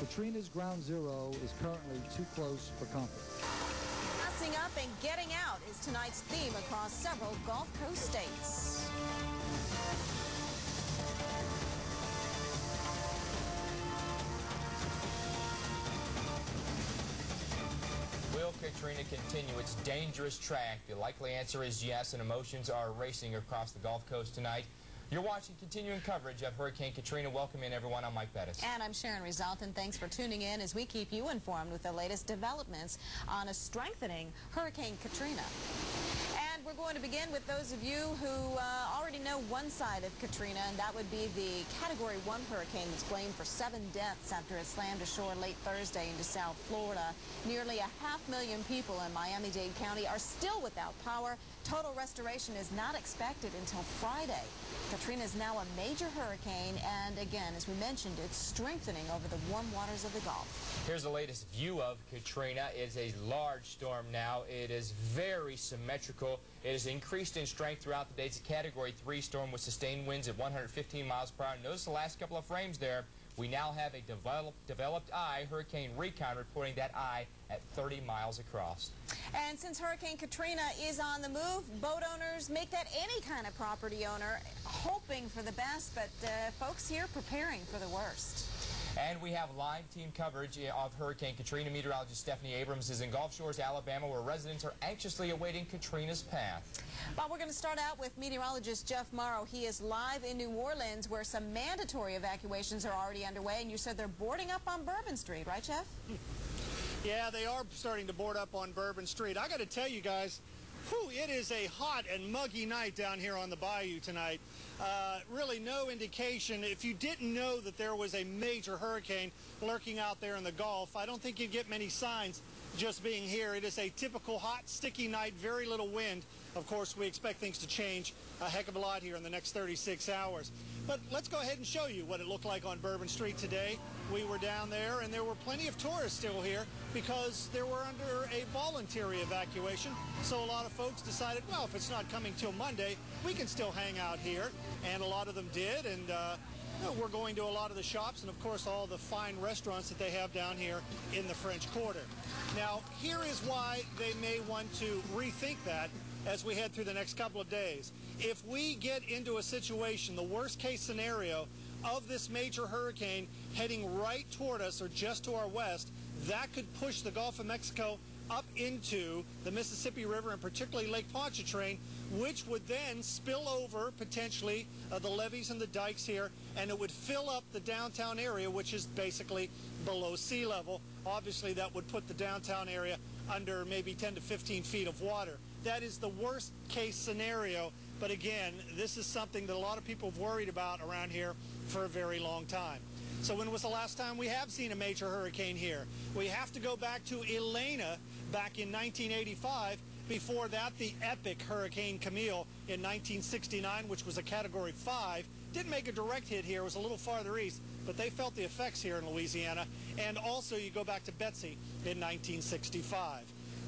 Katrina's ground zero is currently too close for comfort. Messing up and getting out is tonight's theme across several Gulf Coast states. Will Katrina continue its dangerous track? The likely answer is yes, and emotions are racing across the Gulf Coast tonight. You're watching continuing coverage of Hurricane Katrina. Welcome in, everyone. I'm Mike Bettis. And I'm Sharon Result, and thanks for tuning in as we keep you informed with the latest developments on a strengthening Hurricane Katrina. And we're going to begin with those of you who already know one side of Katrina, and that would be the Category 1 hurricane that's blamed for 7 deaths after it slammed ashore late Thursday into South Florida. Nearly 500,000 people in Miami-Dade County are still without power. Total restoration is not expected until Friday. Katrina is now a major hurricane, and again, as we mentioned, it's strengthening over the warm waters of the Gulf. Here's the latest view of Katrina. It's a large storm now. It is very symmetrical. It has increased in strength throughout the day. It's a Category 3 storm with sustained winds at 115 miles per hour. Notice the last couple of frames there. We now have a developed eye, Hurricane Recon, reporting that eye at 30 miles across. And since Hurricane Katrina is on the move, boat owners, make that any kind of property owner, hoping for the best, but folks here preparing for the worst. And we have live team coverage of Hurricane Katrina. Meteorologist Stephanie Abrams is in Gulf Shores, Alabama, where residents are anxiously awaiting Katrina's path. But we're going to start out with meteorologist Jeff Morrow. He is live in New Orleans, where some mandatory evacuations are already underway. And you said they're boarding up on Bourbon Street, right, Jeff? Yeah, they are starting to board up on Bourbon Street. I got to tell you guys, it is a hot and muggy night down here on the bayou tonight. Really no indication. If you didn't know that there was a major hurricane lurking out there in the Gulf, I don't think you'd get many signs just being here. It is a typical hot, sticky night, very little wind. Of course, we expect things to change a heck of a lot here in the next 36 hours. But let's go ahead and show you what it looked like on Bourbon Street today. We were down there, and there were plenty of tourists still here because they were under a voluntary evacuation. So a lot of folks decided, well, if it's not coming till Monday, we can still hang out here. And a lot of them did, and we're going to a lot of the shops and, of course, all the fine restaurants that they have down here in the French Quarter. Now, here is why they may want to rethink that as we head through the next couple of days. If we get into a situation, the worst case scenario of this major hurricane heading right toward us or just to our west, that could push the Gulf of Mexico up into the Mississippi River and particularly Lake Pontchartrain, which would then spill over potentially the levees and the dikes here, and it would fill up the downtown area, which is basically below sea level. Obviously, that would put the downtown area under maybe 10 to 15 feet of water. That is the worst case scenario, but again, this is something that a lot of people have worried about around here for a very long time. So when was the last time we have seen a major hurricane here? We have to go back to Elena back in 1985. Before that, the epic Hurricane Camille in 1969, which was a Category 5. Didn't make a direct hit here. It was a little farther east, but they felt the effects here in Louisiana. And also, you go back to Betsy in 1965.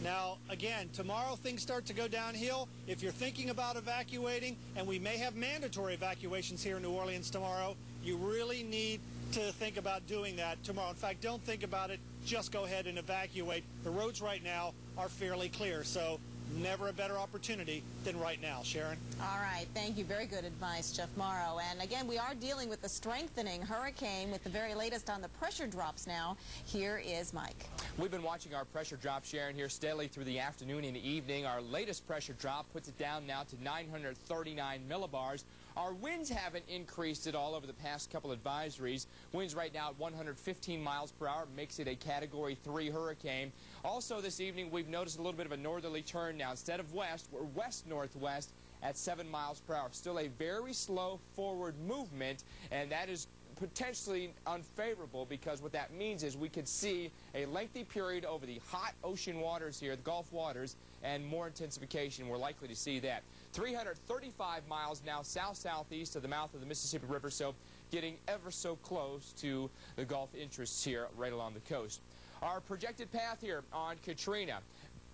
Now, again, tomorrow things start to go downhill. If you're thinking about evacuating, and we may have mandatory evacuations here in New Orleans tomorrow, you really need to think about doing that tomorrow. In fact, don't think about it. Just go ahead and evacuate. The roads right now are fairly clear, so never a better opportunity than right now. Sharon? All right. Thank you. Very good advice, Jeff Morrow. And again, we are dealing with the strengthening hurricane with the very latest on the pressure drops now. Here is Mike. We've been watching our pressure drop, Sharon, here steadily through the afternoon and evening. Our latest pressure drop puts it down now to 939 millibars. Our winds haven't increased at all over the past couple advisories. Winds right now at 115 miles per hour makes it a Category 3 hurricane. Also this evening, we've noticed a little bit of a northerly turn now. Instead of west, we're west-northwest at 7 miles per hour. Still a very slow forward movement, and that is potentially unfavorable because what that means is we could see a lengthy period over the hot ocean waters here, the Gulf waters, and more intensification. We're likely to see that. 335 miles now south-southeast of the mouth of the Mississippi River, so getting ever so close to the Gulf interests here right along the coast. Our projected path here on Katrina,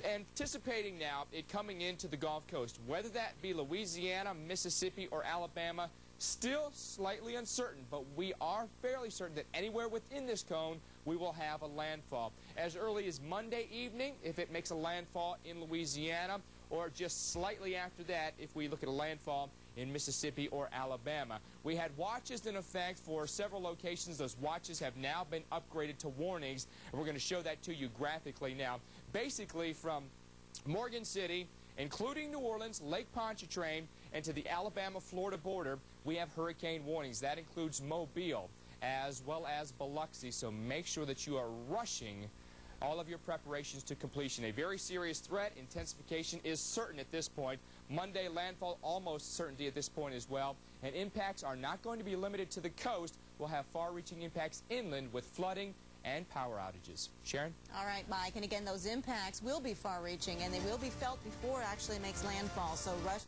anticipating now it coming into the Gulf Coast, whether that be Louisiana, Mississippi, or Alabama, Still slightly uncertain, but we are fairly certain that anywhere within this cone we will have a landfall. As early as Monday evening, if it makes a landfall in Louisiana, or just slightly after that if we look at a landfall in Mississippi or Alabama. We had watches in effect for several locations. Those watches have now been upgraded to warnings, and we're going to show that to you graphically now. Basically, from Morgan City, including New Orleans, Lake Pontchartrain, and to the Alabama-Florida border, we have hurricane warnings. That includes Mobile as well as Biloxi, so make sure that you are rushing all of your preparations to completion. A very serious threat. Intensification is certain at this point. Monday landfall almost certainty at this point as well. And impacts are not going to be limited to the coast. We'll have far-reaching impacts inland with flooding and power outages. Sharon? All right, Mike. And again, those impacts will be far-reaching, and they will be felt before it actually makes landfall. So rush.